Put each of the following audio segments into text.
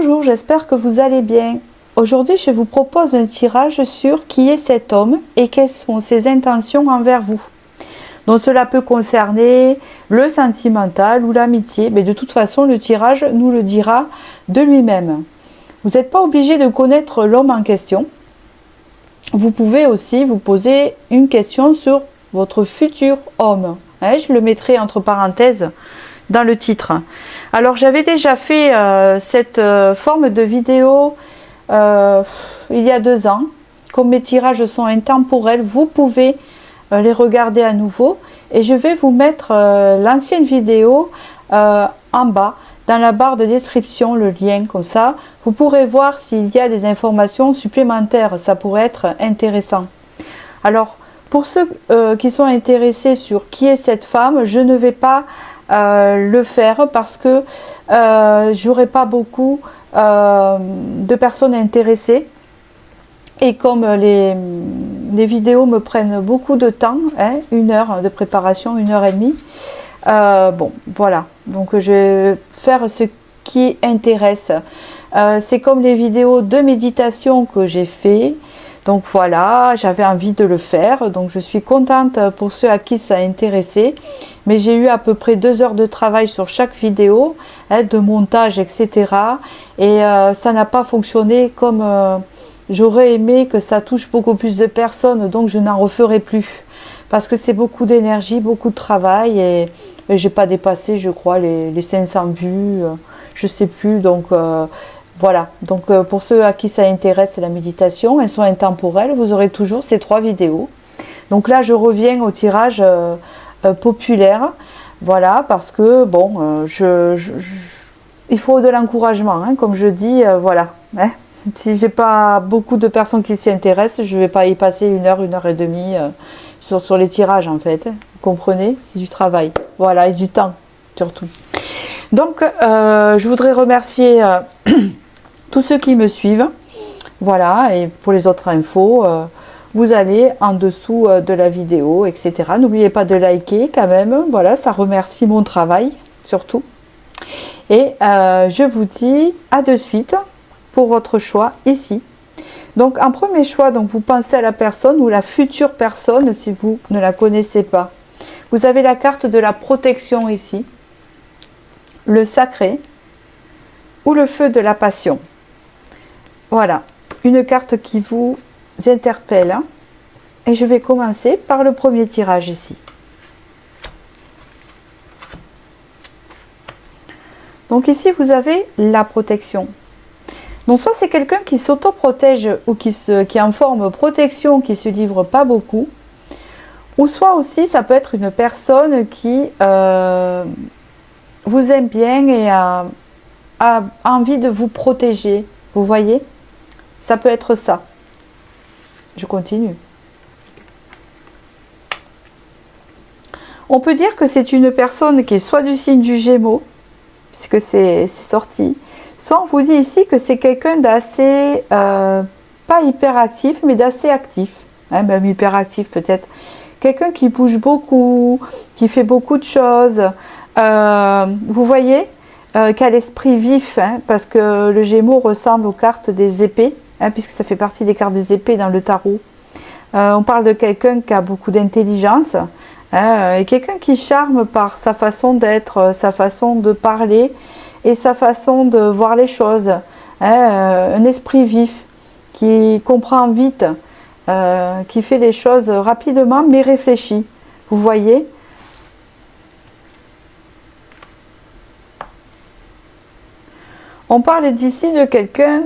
Bonjour, j'espère que vous allez bien. Aujourd'hui, je vous propose un tirage sur qui est cet homme et quelles sont ses intentions envers vous. Donc cela peut concerner le sentimental ou l'amitié, mais de toute façon, le tirage nous le dira de lui-même. Vous n'êtes pas obligé de connaître l'homme en question. Vous pouvez aussi vous poser une question sur votre futur homme. Je le mettrai entre parenthèses dans le titre. Alors j'avais déjà fait cette forme de vidéo il y a 2 ans. Comme mes tirages sont intemporels, vous pouvez les regarder à nouveau. Et je vais vous mettre l'ancienne vidéo en bas, dans la barre de description, le lien, comme ça. Vous pourrez voir s'il y a des informations supplémentaires, ça pourrait être intéressant. Alors, pour ceux qui sont intéressés sur qui est cette femme, je ne vais pas le faire parce que j'aurai pas beaucoup de personnes intéressées. Et comme les vidéos me prennent beaucoup de temps, 1 heure de préparation, 1h30, bon, voilà. Donc je vais faire ce qui intéresse. C'est comme les vidéos de méditation que j'ai fait. Donc voilà, j'avais envie de le faire. Donc je suis contente pour ceux à qui ça a intéressé. Mais j'ai eu à peu près 2 heures de travail sur chaque vidéo, de montage, etc. Et ça n'a pas fonctionné comme j'aurais aimé que ça touche beaucoup plus de personnes. Donc je n'en referai plus. Parce que c'est beaucoup d'énergie, beaucoup de travail. Et j'ai pas dépassé, je crois, les 500 vues. Je sais plus. Donc voilà, donc pour ceux à qui ça intéresse la méditation, elles sont intemporelles, vous aurez toujours ces 3 vidéos. Donc là, je reviens au tirage populaire, voilà, parce que bon, il faut de l'encouragement, comme je dis, voilà. Si j'ai pas beaucoup de personnes qui s'y intéressent, je vais pas y passer 1 heure, 1h30 sur les tirages en fait. Vous comprenez? C'est du travail, voilà, et du temps surtout. Donc, je voudrais remercier tous ceux qui me suivent, voilà, et pour les autres infos, vous allez en dessous de la vidéo, etc. N'oubliez pas de liker quand même, voilà, ça remercie mon travail, surtout. Et je vous dis à de suite pour votre choix ici. Donc, en premier choix, donc, vous pensez à la personne ou la future personne si vous ne la connaissez pas. Vous avez la carte de la protection ici, le sacré ou le feu de la passion. Voilà, une carte qui vous interpelle. Et je vais commencer par le premier tirage ici. Donc ici, vous avez la protection. Donc soit c'est quelqu'un qui s'auto-protège ou qui est en forme protection, qui ne se livre pas beaucoup. Ou soit aussi, ça peut être une personne qui vous aime bien et a envie de vous protéger. Vous voyez ? Ça peut être ça. Je continue. On peut dire que c'est une personne qui est soit du signe du Gémeaux, puisque c'est sorti, soit on vous dit ici que c'est quelqu'un d'assez, pas hyperactif, mais d'assez actif. Même hyperactif peut-être. Quelqu'un qui bouge beaucoup, qui fait beaucoup de choses. Vous voyez qui a l'esprit vif, parce que le Gémeaux ressemble aux cartes des épées, puisque ça fait partie des cartes des épées dans le tarot. On parle de quelqu'un qui a beaucoup d'intelligence, et quelqu'un qui charme par sa façon d'être, sa façon de parler et sa façon de voir les choses. Un esprit vif qui comprend vite, qui fait les choses rapidement mais réfléchi. Vous voyez ? On parle d'ici de quelqu'un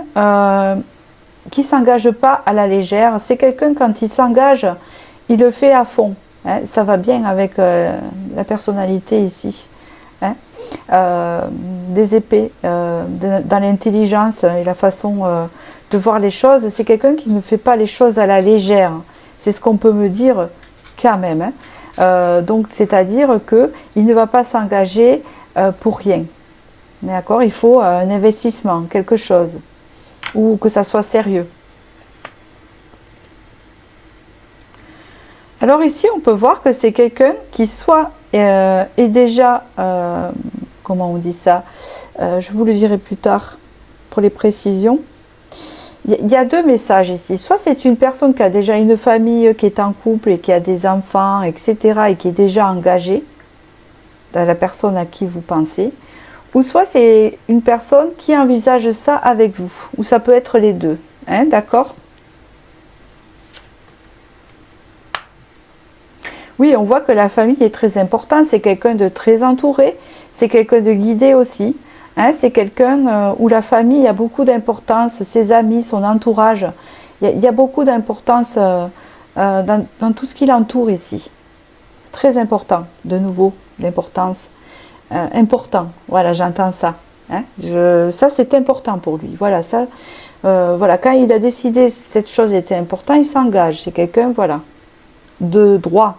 qui ne s'engage pas à la légère. C'est quelqu'un, quand il s'engage, il le fait à fond. Ça va bien avec la personnalité ici. Des épées, dans l'intelligence et la façon de voir les choses. C'est quelqu'un qui ne fait pas les choses à la légère. C'est ce qu'on peut me dire quand même. Donc, c'est-à-dire qu'il ne va pas s'engager pour rien. D'accord, il faut un investissement, quelque chose, ou que ça soit sérieux. Alors ici, on peut voir que c'est quelqu'un qui soit est déjà, comment on dit ça, je vous le dirai plus tard, pour les précisions. Il y a deux messages ici. Soit c'est une personne qui a déjà une famille, qui est en couple et qui a des enfants, etc. et qui est déjà engagée dans la personne à qui vous pensez. Ou soit c'est une personne qui envisage ça avec vous. Ou ça peut être les deux. Hein, d'accord? Oui, on voit que la famille est très importante. C'est quelqu'un de très entouré. C'est quelqu'un de guidé aussi. Hein, c'est quelqu'un où la famille a beaucoup d'importance, ses amis, son entourage. Il y a beaucoup d'importance dans tout ce qui l'entoure ici. Très important, de nouveau, l'importance. Important, voilà, j'entends ça. Hein, ça, c'est important pour lui. Voilà, ça, voilà, quand il a décidé que cette chose était importante, il s'engage. C'est quelqu'un, voilà, de droit.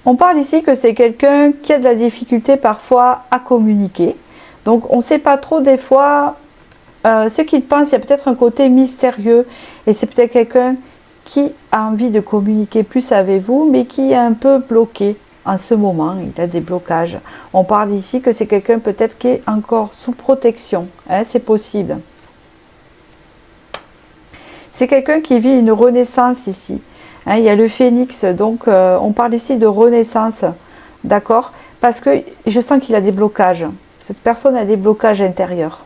On parle ici que c'est quelqu'un qui a de la difficulté parfois à communiquer. Donc on ne sait pas trop des fois ce qu'il pense. Il y a peut-être un côté mystérieux et c'est peut-être quelqu'un qui a envie de communiquer plus avec vous mais qui est un peu bloqué en ce moment. Il a des blocages. On parle ici que c'est quelqu'un peut-être qui est encore sous protection. Hein, c'est possible. C'est quelqu'un qui vit une renaissance ici. Hein, il y a le phénix, donc on parle ici de renaissance, d'accord? Parce que je sens qu'il a des blocages. Cette personne a des blocages intérieurs.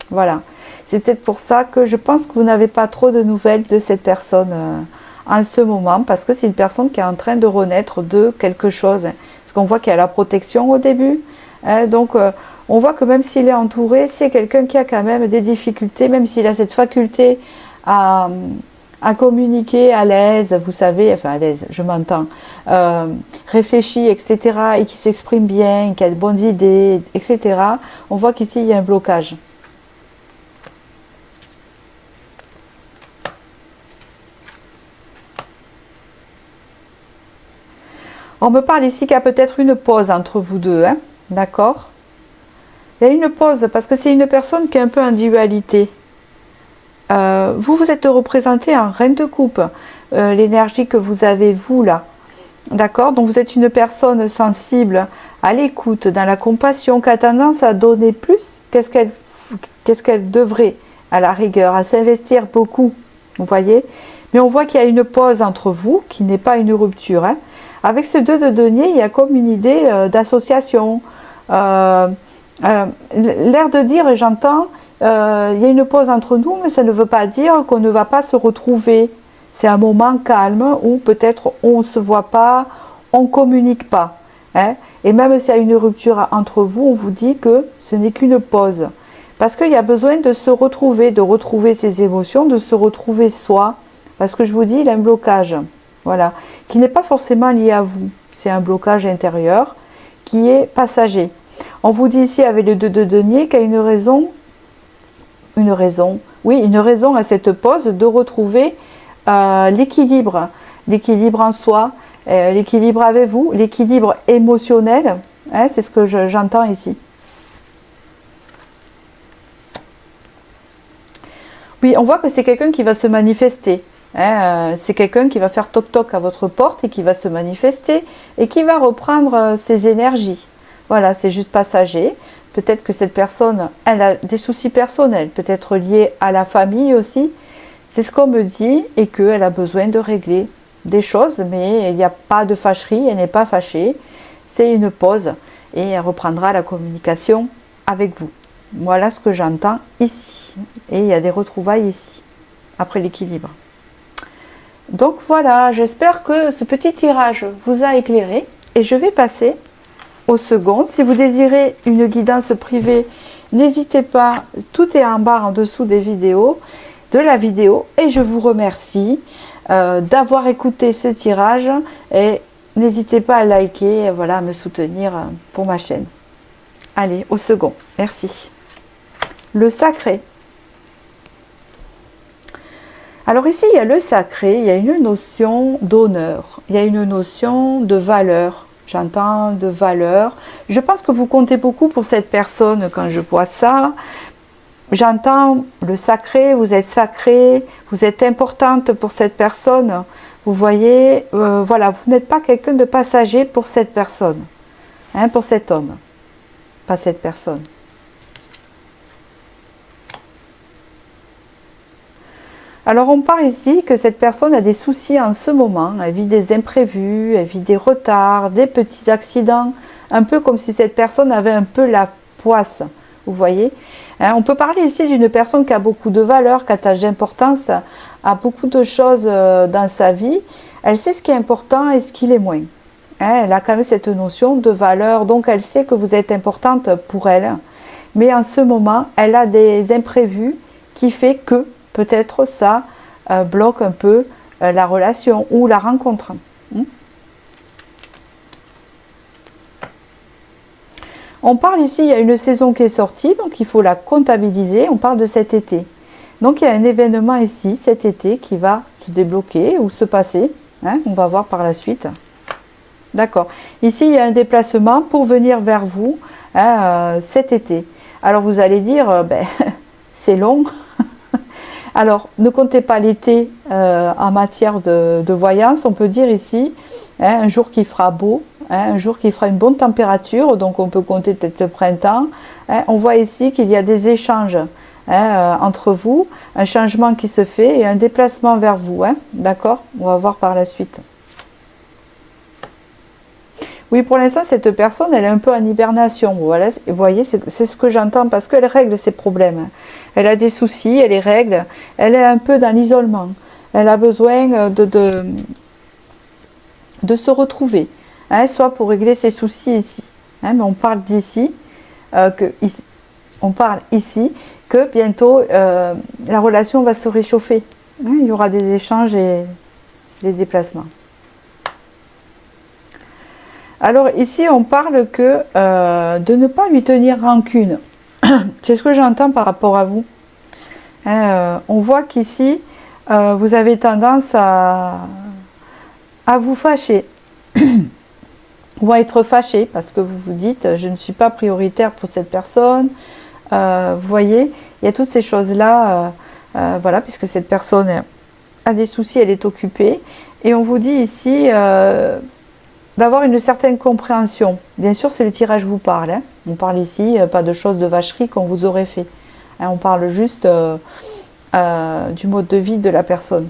Voilà. C'est peut-être pour ça que je pense que vous n'avez pas trop de nouvelles de cette personne en ce moment, parce que c'est une personne qui est en train de renaître de quelque chose. Parce qu'on voit qu'il y a la protection au début. Hein, donc on voit que même s'il est entouré, c'est quelqu'un qui a quand même des difficultés, même s'il a cette faculté à communiquer à l'aise, vous savez, enfin à l'aise, je m'entends, réfléchi, etc., et qui s'exprime bien, qui a de bonnes idées, etc., on voit qu'ici, il y a un blocage. On me parle ici qu'il y a peut-être une pause entre vous deux, hein, d'accord? Il y a une pause, parce que c'est une personne qui est un peu en dualité. Vous êtes représenté en reine de coupe, l'énergie que vous avez vous là, d'accord? Donc vous êtes une personne sensible, à l'écoute, dans la compassion, qui a tendance à donner plus qu'est-ce qu'elle devrait, à la rigueur, à s'investir beaucoup, vous voyez? Mais on voit qu'il y a une pause entre vous, qui n'est pas une rupture. Hein. Avec ce 2 de denier, il y a comme une idée d'association, l'air de dire, et j'entends, il y a une pause entre nous, mais ça ne veut pas dire qu'on ne va pas se retrouver. C'est un moment calme où peut-être on ne se voit pas, on ne communique pas. Hein. Et même s'il y a une rupture entre vous, on vous dit que ce n'est qu'une pause. Parce qu'il y a besoin de se retrouver, de retrouver ses émotions, de se retrouver soi. Parce que je vous dis, il y a un blocage, voilà, qui n'est pas forcément lié à vous. C'est un blocage intérieur qui est passager. On vous dit ici avec le 2 de denier qu'il y a une raison à cette pause de retrouver l'équilibre en soi, l'équilibre avec vous, l'équilibre émotionnel, hein, c'est ce que j'entends ici. Oui, on voit que c'est quelqu'un qui va se manifester, hein, c'est quelqu'un qui va faire toc-toc à votre porte et qui va se manifester et qui va reprendre ses énergies. Voilà, c'est juste passager. Peut-être que cette personne, elle a des soucis personnels, peut-être liés à la famille aussi. C'est ce qu'on me dit et qu'elle a besoin de régler des choses, mais il n'y a pas de fâcherie, elle n'est pas fâchée. C'est une pause et elle reprendra la communication avec vous. Voilà ce que j'entends ici. Et il y a des retrouvailles ici, après l'équilibre. Donc voilà, j'espère que ce petit tirage vous a éclairé et je vais passer au second. Si vous désirez une guidance privée, n'hésitez pas, tout est en barre en dessous des vidéos, de la vidéo, et je vous remercie d'avoir écouté ce tirage et n'hésitez pas à liker, voilà, à me soutenir pour ma chaîne. Allez, au second, merci. Le sacré. Alors ici, il y a le sacré, il y a une notion d'honneur, il y a une notion de valeur. J'entends de valeur. Je pense que vous comptez beaucoup pour cette personne quand je vois ça. J'entends le sacré, vous êtes importante pour cette personne. Vous voyez, voilà, vous n'êtes pas quelqu'un de passager pour cette personne, hein, pour cet homme. pas cette personne. Alors on parle ici que cette personne a des soucis en ce moment, elle vit des imprévus, elle vit des retards, des petits accidents, un peu comme si cette personne avait un peu la poisse, vous voyez. On peut parler ici d'une personne qui a beaucoup de valeur, qui attache d'importance à beaucoup de choses dans sa vie. Elle sait ce qui est important et ce qui l'est moins. Elle a quand même cette notion de valeur, donc elle sait que vous êtes importante pour elle. Mais en ce moment, elle a des imprévus qui fait que peut-être ça bloque un peu la relation ou la rencontre. On parle ici, il y a une saison qui est sortie, donc il faut la comptabiliser. On parle de cet été. Donc il y a un événement ici, cet été, qui va se débloquer ou se passer. On va voir par la suite. D'accord. Ici, il y a un déplacement pour venir vers vous cet été. Alors vous allez dire, c'est long. Alors, ne comptez pas l'été en matière de voyance. On peut dire ici, un jour qui fera beau, un jour qui fera une bonne température, donc on peut compter peut-être le printemps. On voit ici qu'il y a des échanges entre vous, un changement qui se fait et un déplacement vers vous. D'accord? On va voir par la suite. Oui, pour l'instant, cette personne, elle est un peu en hibernation. Voilà, vous voyez, c'est ce que j'entends parce qu'elle règle ses problèmes. Elle a des soucis, elle les règle. Elle est un peu dans l'isolement. Elle a besoin de se retrouver, soit pour régler ses soucis ici. Mais on parle d'ici, on parle ici que bientôt la relation va se réchauffer. Il y aura des échanges et des déplacements. Alors ici, on parle que de ne pas lui tenir rancune. C'est ce que j'entends par rapport à vous. On voit qu'ici, vous avez tendance à vous fâcher ou à être fâché parce que vous vous dites je ne suis pas prioritaire pour cette personne. Vous voyez, il y a toutes ces choses-là, voilà, puisque cette personne a des soucis, elle est occupée. Et on vous dit ici d'avoir une certaine compréhension. Bien sûr, c'est le tirage vous parle. On parle ici pas de choses de vacherie qu'on vous aurait fait. On parle juste du mode de vie de la personne.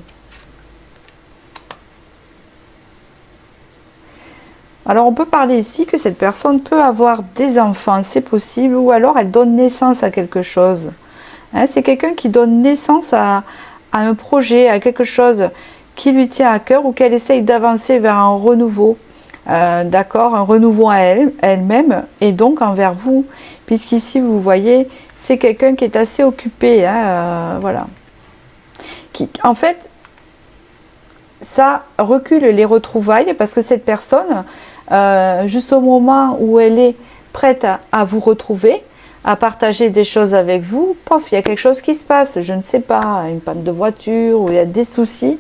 Alors on peut parler ici que cette personne peut avoir des enfants, c'est possible, ou alors elle donne naissance à quelque chose. C'est quelqu'un qui donne naissance à un projet, à quelque chose qui lui tient à cœur ou qu'elle essaye d'avancer vers un renouveau. D'accord, un renouveau à elle-même et donc envers vous, puisqu'ici vous voyez, c'est quelqu'un qui est assez occupé, voilà. En fait, ça recule les retrouvailles parce que cette personne, juste au moment où elle est prête à vous retrouver, à partager des choses avec vous, pof, il y a quelque chose qui se passe, je ne sais pas, une panne de voiture, ou il y a des soucis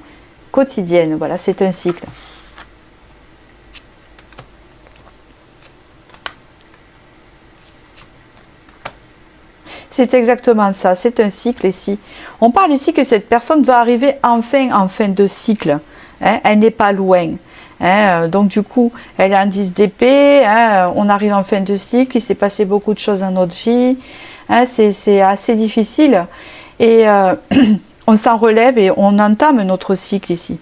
quotidiens, voilà, c'est un cycle. C'est exactement ça, c'est un cycle ici. On parle ici que cette personne va arriver enfin en fin de cycle. Elle n'est pas loin. Donc du coup, elle a un 10 d'épée, on arrive en fin de cycle, il s'est passé beaucoup de choses dans notre vie. C'est assez difficile. Et on s'en relève et on entame notre cycle ici.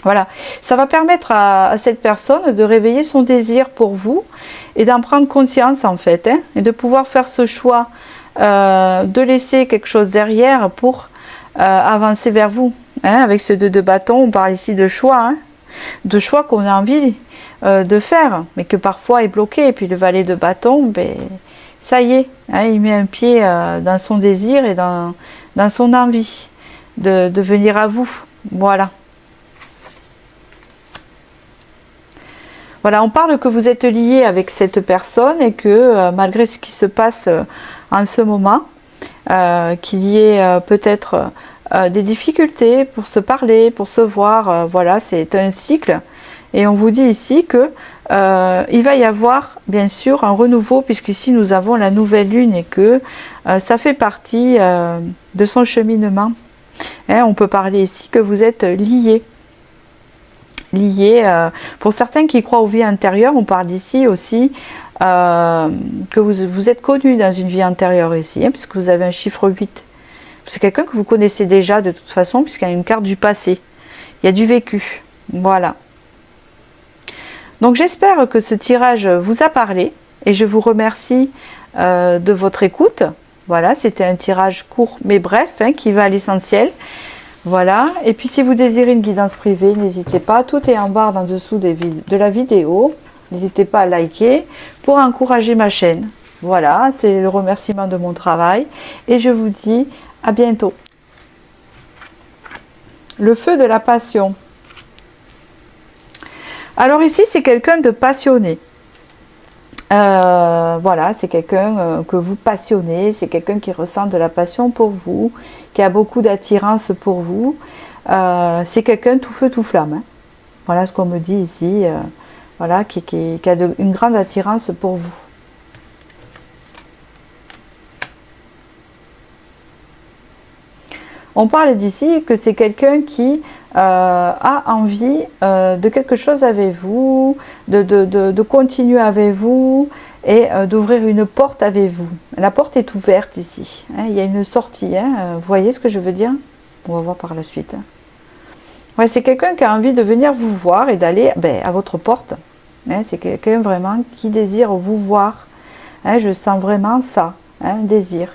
Voilà, ça va permettre à cette personne de réveiller son désir pour vous et d'en prendre conscience en fait, et de pouvoir faire ce choix de laisser quelque chose derrière pour avancer vers vous. Avec ce 2 de bâton, on parle ici de choix qu'on a envie de faire, mais que parfois est bloqué. Et puis le valet de bâton, ça y est, il met un pied dans son désir et dans son envie de venir à vous. Voilà. Voilà, on parle que vous êtes lié avec cette personne et que malgré ce qui se passe en ce moment, qu'il y ait peut-être des difficultés pour se parler, pour se voir, voilà, c'est un cycle. Et on vous dit ici que il va y avoir bien sûr un renouveau, puisqu'ici nous avons la nouvelle lune et que ça fait partie de son cheminement. On peut parler ici que vous êtes liés. Pour certains qui croient aux vies antérieures, on parle ici aussi que vous êtes connu dans une vie antérieure ici, hein, puisque vous avez un chiffre 8. C'est quelqu'un que vous connaissez déjà de toute façon, puisqu'il y a une carte du passé. Il y a du vécu. Voilà. Donc j'espère que ce tirage vous a parlé et je vous remercie de votre écoute. Voilà, c'était un tirage court mais bref, hein, qui va à l'essentiel. Voilà, et puis si vous désirez une guidance privée, n'hésitez pas, tout est en barre en dessous de la vidéo. N'hésitez pas à liker pour encourager ma chaîne. Voilà, c'est le remerciement de mon travail et je vous dis à bientôt. Le feu de la passion. Alors ici, c'est quelqu'un de passionné. Voilà, c'est quelqu'un que vous passionnez, c'est quelqu'un qui ressent de la passion pour vous, qui a beaucoup d'attirance pour vous. C'est quelqu'un tout feu, tout flamme. Hein. Voilà ce qu'on me dit ici. Voilà, qui a une grande attirance pour vous. On parle d'ici que c'est quelqu'un qui a envie de quelque chose avec vous, de continuer avec vous et d'ouvrir une porte avec vous. La porte est ouverte ici. Hein, il y a une sortie. Hein, vous voyez ce que je veux dire? On va voir par la suite. Hein. Ouais, c'est quelqu'un qui a envie de venir vous voir et d'aller à votre porte. Hein, c'est quelqu'un vraiment qui désire vous voir. Hein, je sens vraiment ça, hein, désir.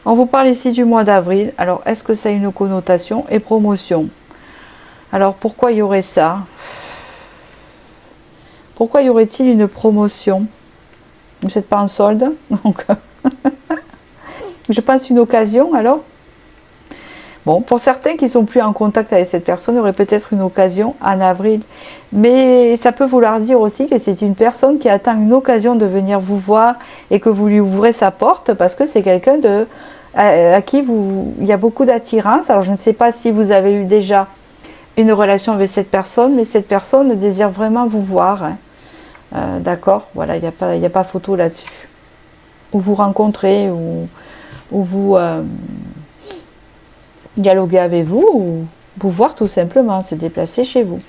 On vous parle ici du mois d'avril. Alors, est-ce que ça a une connotation et promotion? Alors, pourquoi y aurait ça? Pourquoi y aurait-il une promotion? Vous n'êtes pas en solde, donc je pense une occasion alors. Bon, pour certains qui sont plus en contact avec cette personne, il y aurait peut-être une occasion en avril. Mais ça peut vouloir dire aussi que c'est une personne qui attend une occasion de venir vous voir et que vous lui ouvrez sa porte parce que c'est quelqu'un à qui il y a beaucoup d'attirance. Alors je ne sais pas si vous avez eu déjà une relation avec cette personne, mais cette personne désire vraiment vous voir. Hein. D'accord, voilà, il n'y a pas photo là-dessus. Ou vous rencontrez, ou vous dialoguer avec vous, ou vous voir tout simplement, se déplacer chez vous.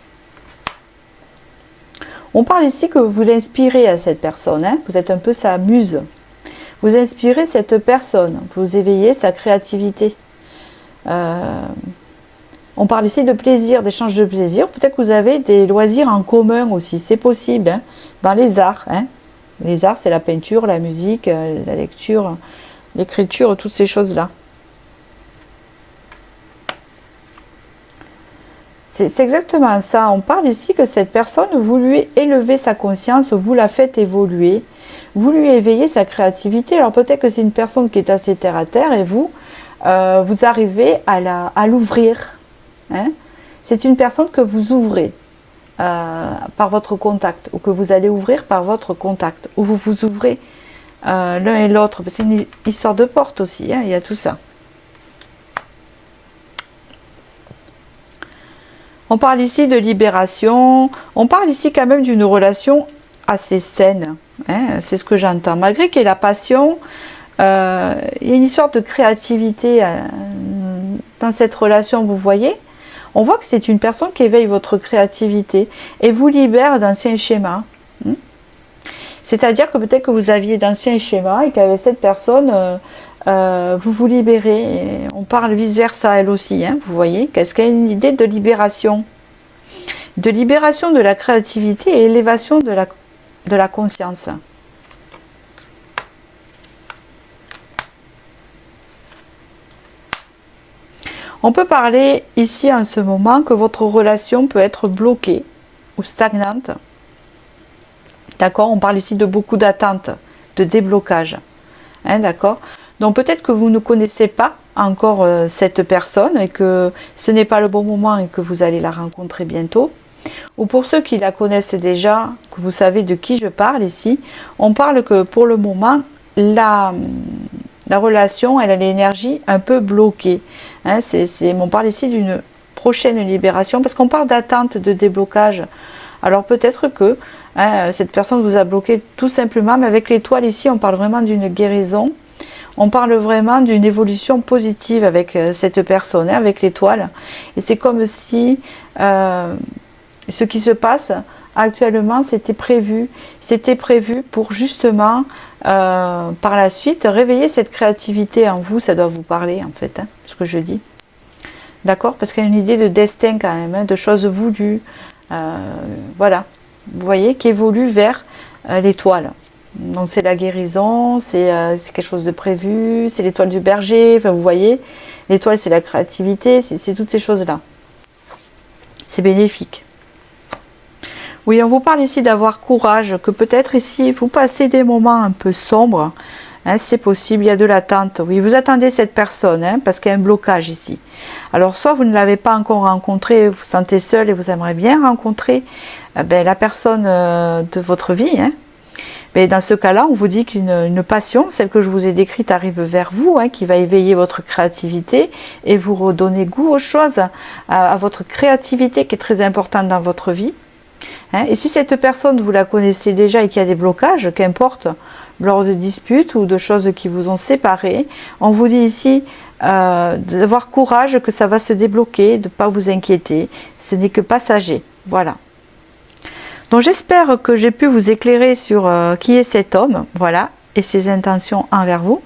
On parle ici que vous l'inspirez à cette personne, hein, vous êtes un peu sa muse. Vous inspirez cette personne, vous éveillez sa créativité. On parle ici de plaisir, d'échange de plaisir. Peut-être que vous avez des loisirs en commun aussi, c'est possible, hein, dans les arts. Hein. Les arts, c'est la peinture, la musique, la lecture, l'écriture, toutes ces choses-là. C'est exactement ça. On parle ici que cette personne, vous lui élevez sa conscience, vous la faites évoluer, vous lui éveillez sa créativité. Alors peut-être que c'est une personne qui est assez terre à terre et vous arrivez à l'ouvrir. Hein. C'est une personne que vous ouvrez par votre contact, ou que vous allez ouvrir par votre contact, ou vous vous ouvrez l'un et l'autre. C'est une histoire de porte aussi, hein, il y a tout ça. On parle ici de libération, on parle ici quand même d'une relation assez saine, hein, c'est ce que j'entends. Malgré qu'il y ait la passion, il y a une histoire de créativité dans cette relation, vous voyez. On voit que c'est une personne qui éveille votre créativité et vous libère d'anciens schémas. C'est-à-dire que peut-être que vous aviez d'anciens schémas et qu'avec cette personne, vous vous libérez. Et on parle vice-versa, elle aussi, hein, vous voyez. Qu'est-ce qu'il y a une idée de libération? De libération de la créativité et élévation de la conscience. On peut parler ici en ce moment que votre relation peut être bloquée ou stagnante. D'accord? On parle ici de beaucoup d'attentes, de déblocage. Hein, d'accord? Donc peut-être que vous ne connaissez pas encore cette personne et que ce n'est pas le bon moment et que vous allez la rencontrer bientôt. Ou pour ceux qui la connaissent déjà, que vous savez de qui je parle ici, on parle que pour le moment, la relation, elle a l'énergie un peu bloquée. Hein, on parle ici d'une prochaine libération parce qu'on parle d'attente, de déblocage. Alors peut-être que cette personne vous a bloqué tout simplement, mais avec l'étoile ici, on parle vraiment d'une guérison. On parle vraiment d'une évolution positive avec cette personne, hein, avec l'étoile. Et c'est comme si ce qui se passe actuellement, c'était prévu pour justement par la suite réveiller cette créativité en vous. Ça doit vous parler en fait, hein, ce que je dis. D'accord? Parce qu'il y a une idée de destin quand même, hein, de choses voulues, voilà, vous voyez, qui évolue vers l'étoile. Donc c'est la guérison, c'est quelque chose de prévu, c'est l'étoile du berger, enfin vous voyez, l'étoile c'est la créativité, c'est toutes ces choses-là. C'est bénéfique. Oui, on vous parle ici d'avoir courage, que peut-être ici vous passez des moments un peu sombres, hein, c'est possible, il y a de l'attente. Oui, vous attendez cette personne, hein, parce qu'il y a un blocage ici. Alors soit vous ne l'avez pas encore rencontré, vous vous sentez seul et vous aimeriez bien rencontrer la personne de votre vie, hein. Mais dans ce cas-là, on vous dit qu'une passion, celle que je vous ai décrite, arrive vers vous, hein, qui va éveiller votre créativité et vous redonner goût aux choses, à votre créativité qui est très importante dans votre vie. Hein. Et si cette personne, vous la connaissez déjà et qu'il y a des blocages, qu'importe, lors de disputes ou de choses qui vous ont séparés, on vous dit ici d'avoir courage, que ça va se débloquer, de ne pas vous inquiéter, ce n'est que passager. Voilà. Donc j'espère que j'ai pu vous éclairer sur qui est cet homme, voilà, et ses intentions envers vous.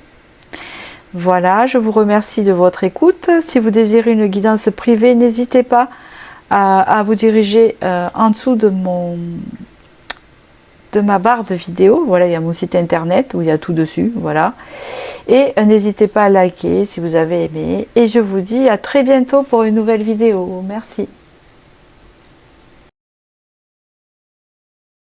Voilà, je vous remercie de votre écoute. Si vous désirez une guidance privée, n'hésitez pas à vous diriger en dessous de ma barre de vidéo. Voilà, il y a mon site internet où il y a tout dessus, voilà. Et n'hésitez pas à liker si vous avez aimé. Et je vous dis à très bientôt pour une nouvelle vidéo. Merci.